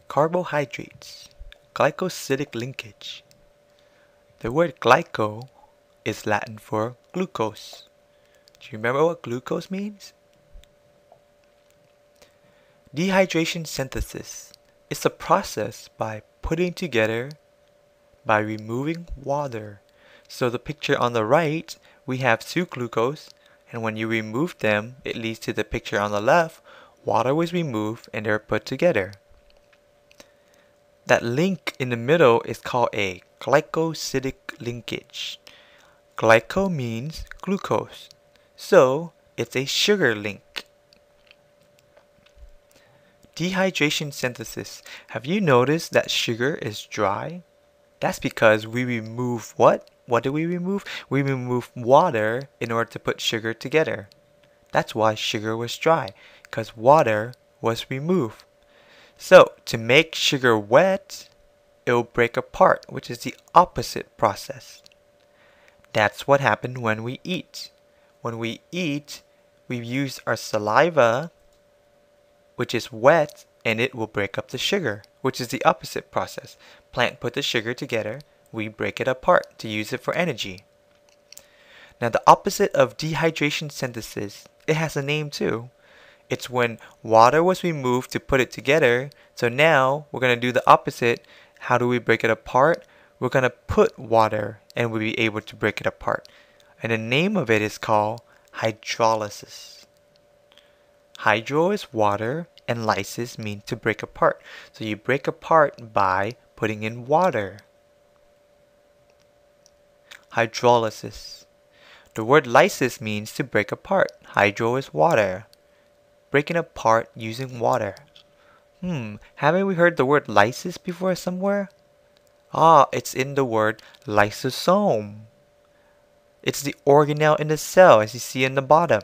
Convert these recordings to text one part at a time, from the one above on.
Carbohydrates. Glycosidic linkage. The word glyco is Latin for glucose. Do you remember what glucose means? Dehydration synthesis is a process by putting together by removing water. So the picture on the right, we have two glucose, and when you remove them, it leads to the picture on the left. Water was removed and they're put together. That link in the middle is called a glycosidic linkage. Glyco means glucose, so it's a sugar link. Dehydration synthesis. Have you noticed that sugar is dry? That's because we remove what? What do we remove? We remove water in order to put sugar together. That's why sugar was dry, because water was removed. So, to make sugar wet, it will break apart, which is the opposite process. That's what happened when we eat. When we eat, we use our saliva, which is wet, and it will break up the sugar, which is the opposite process. Plant put the sugar together, we break it apart to use it for energy. Now the opposite of dehydration synthesis, it has a name too. It's when water was removed to put it together. So now we're going to do the opposite. How do we break it apart? We're going to put water and we'll be able to break it apart. And the name of it is called hydrolysis. Hydro is water and lysis means to break apart. So you break apart by putting in water. Hydrolysis. The word lysis means to break apart. Hydro is water. Breaking apart using water. Haven't we heard the word lysis before somewhere? It's in the word lysosome. It's the organelle in the cell, as you see in the bottom.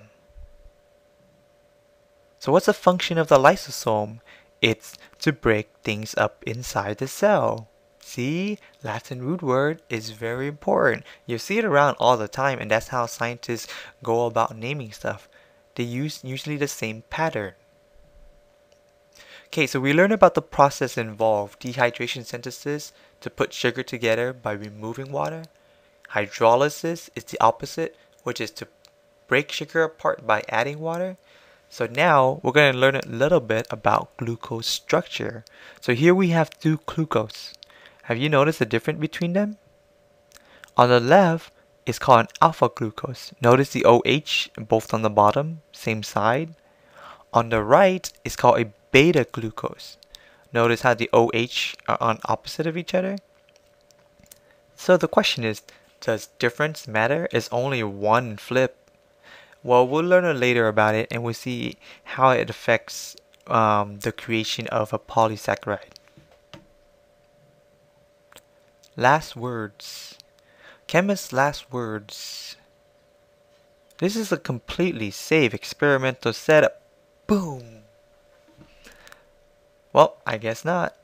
So what's the function of the lysosome? It's to break things up inside the cell. See, Latin root word is very important. You see it around all the time, and that's how scientists go about naming stuff. They use usually the same pattern. Okay, so we learned about the process involved. Dehydration synthesis, to put sugar together by removing water. Hydrolysis is the opposite, which is to break sugar apart by adding water. So now we're going to learn a little bit about glucose structure. So here we have two glucose. Have you noticed the difference between them? On the left, it's called an alpha glucose. Notice the OH both on the bottom, same side. On the right, it's called a beta glucose. Notice how the OH are on opposite of each other? So the question is, does difference matter? Is only one flip? Well, we'll learn later about it and we'll see how it affects the creation of a polysaccharide. Last words. Chemist's last words. This is a completely safe experimental setup. Boom! Well, I guess not.